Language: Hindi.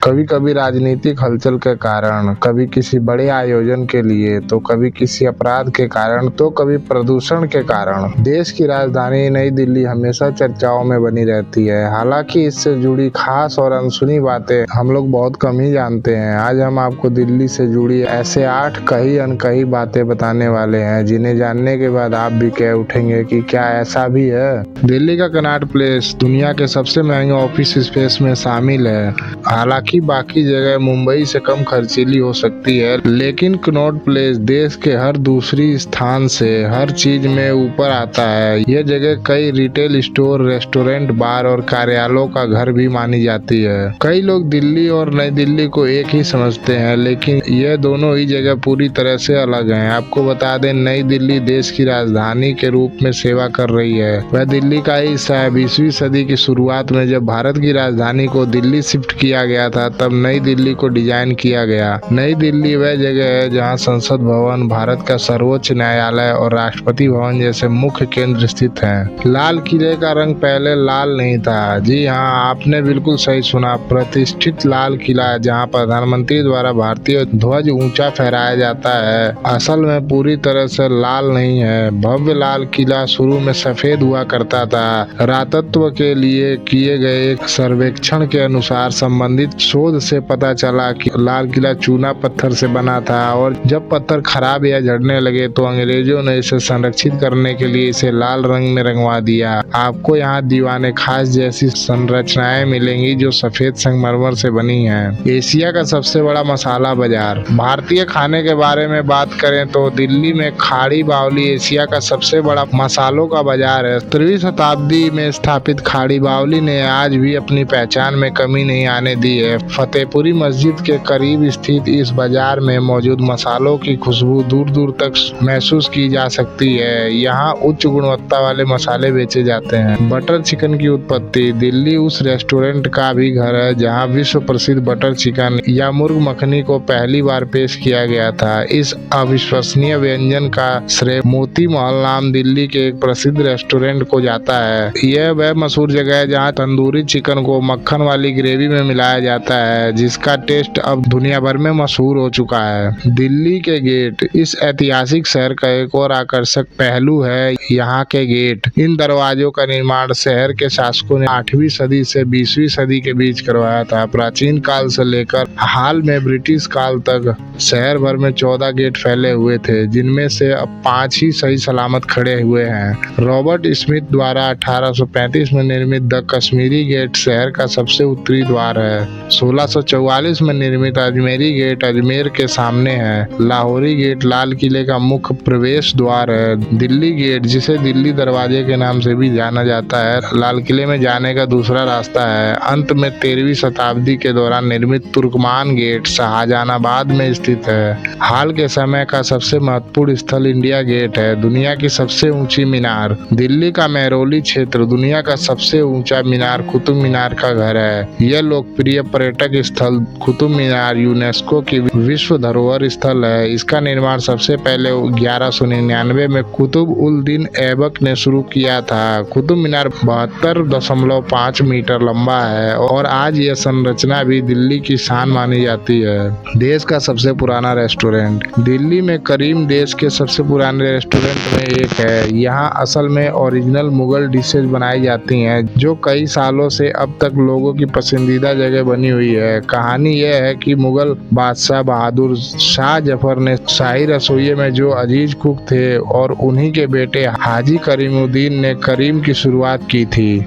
कभी कभी राजनीतिक हलचल के कारण, कभी किसी बड़े आयोजन के लिए, तो कभी किसी अपराध के कारण, तो कभी प्रदूषण के कारण देश की राजधानी नई दिल्ली हमेशा चर्चाओं में बनी रहती है। हालांकि इससे जुड़ी खास और अनसुनी बातें हम लोग बहुत कम ही जानते हैं। आज हम आपको दिल्ली से जुड़ी ऐसे 8 कही अनकही बातें बताने वाले हैं, जिन्हें जानने के बाद आप भी कह उठेंगे कि क्या ऐसा भी है। दिल्ली का कनॉट प्लेस दुनिया के सबसे महंगे ऑफिस स्पेस में शामिल है। हालांकि बाकी जगह मुंबई से कम खर्चीली हो सकती है, लेकिन कनॉट प्लेस देश के हर दूसरी स्थान से हर चीज में ऊपर आता है। यह जगह कई रिटेल स्टोर, रेस्टोरेंट, बार और कार्यालयों का घर भी मानी जाती है। कई लोग दिल्ली और नई दिल्ली को एक ही समझते हैं, लेकिन यह दोनों ही जगह पूरी तरह से अलग हैं। आपको बता दें, नई दिल्ली देश की राजधानी के रूप में सेवा कर रही है। वह दिल्ली का हिस्सा है। 20वीं सदी की शुरुआत में जब भारत की राजधानी को दिल्ली शिफ्ट किया गया था, तब नई दिल्ली को डिजाइन किया गया। नई दिल्ली वह जगह है जहां संसद भवन, भारत का सर्वोच्च न्यायालय और राष्ट्रपति भवन जैसे मुख्य केंद्र स्थित हैं। लाल किले का रंग पहले लाल नहीं था। जी हाँ, आपने बिल्कुल सही सुना। प्रतिष्ठित लाल किला, जहां प्रधानमंत्री द्वारा भारतीय ध्वज ऊंचा फहराया जाता है, असल में पूरी तरह से लाल नहीं है। भव्य लाल किला शुरू में सफेद हुआ करता था। पुरातत्व के लिए किए गए एक सर्वेक्षण के अनुसार संबंधित शोध से पता चला कि लाल किला चूना पत्थर से बना था, और जब पत्थर खराब या झड़ने लगे तो अंग्रेजों ने इसे संरक्षित करने के लिए इसे लाल रंग में रंगवा दिया। आपको यहाँ दीवाने खास जैसी संरचनाएं मिलेंगी जो सफेद संगमरमर से बनी हैं। एशिया का सबसे बड़ा मसाला बाजार। भारतीय खाने के बारे में बात करें तो दिल्ली में खाड़ी बावली एशिया का सबसे बड़ा मसालों का बाजार है। 13वीं शताब्दी में स्थापित खाड़ी बावली ने आज भी अपनी पहचान में कमी नहीं आने दी है। फतेहपुरी मस्जिद के करीब स्थित इस बाजार में मौजूद मसालों की खुशबू दूर दूर तक महसूस की जा सकती है। यहाँ उच्च गुणवत्ता वाले मसाले बेचे जाते हैं। बटर चिकन की उत्पत्ति। दिल्ली उस रेस्टोरेंट का भी घर है जहाँ विश्व प्रसिद्ध बटर चिकन या मुर्ग मखनी को पहली बार पेश किया गया था। इस अविश्वसनीय व्यंजन का श्रेय मोती महल नाम दिल्ली के एक प्रसिद्ध रेस्टोरेंट को जाता है। यह वह मशहूर जगह है जहाँ तंदूरी चिकन को मक्खन वाली ग्रेवी में मिलाया जाता है, जिसका टेस्ट अब दुनिया भर में मशहूर हो चुका है। दिल्ली के गेट। इस ऐतिहासिक शहर का एक और आकर्षक पहलू है यहाँ के गेट। इन दरवाजों का निर्माण शहर के शासकों ने 8वीं सदी से 20वीं सदी के बीच करवाया था। प्राचीन काल से लेकर हाल में ब्रिटिश काल तक शहर भर में 14 गेट फैले हुए थे, जिनमें से अब 5 ही सही सलामत खड़े हुए हैं। रॉबर्ट स्मिथ द्वारा 1835 में निर्मित द कश्मीरी गेट शहर का सबसे उत्तरी द्वार है। 1644 में निर्मित अजमेरी गेट अजमेर के सामने है। लाहौरी गेट लाल किले का मुख्य प्रवेश द्वार है। दिल्ली गेट, जिसे दिल्ली दरवाजे के नाम से भी जाना जाता है, लाल किले में जाने का दूसरा रास्ता है। अंत में 13वीं शताब्दी के दौरान निर्मित तुर्कमान गेट शाहजहानाबाद में स्थित है। हाल के समय का सबसे महत्वपूर्ण स्थल इंडिया गेट है, दुनिया की सबसे ऊंची मीनार। दिल्ली का मेहरौली क्षेत्र दुनिया का सबसे ऊंचा मीनार कुतुब मीनार का घर है। यह लोकप्रिय पर्यटक स्थल कुतुब मीनार यूनेस्को की विश्व धरोहर स्थल है। इसका निर्माण सबसे पहले 1199 में कुतुब उल दीन ऐबक ने शुरू किया था। कुतुब मीनार 72.5 मीटर लंबा है और आज यह संरचना भी दिल्ली की शान मानी जाती है। देश का सबसे पुराना रेस्टोरेंट। दिल्ली में करीम देश के सबसे पुराने रेस्टोरेंट में एक है। यहाँ असल में ओरिजिनल मुगल डिशेज बनाई जाती हैं, जो कई सालों से अब तक लोगों की पसंदीदा जगह बनी हुई है। कहानी यह है कि मुगल बादशाह बहादुर शाह जफर ने शाही रसोई में जो अजीज कुक थे, और उन्हीं के बेटे हाजी करीमुद्दीन ने करीम की शुरुआत की थी।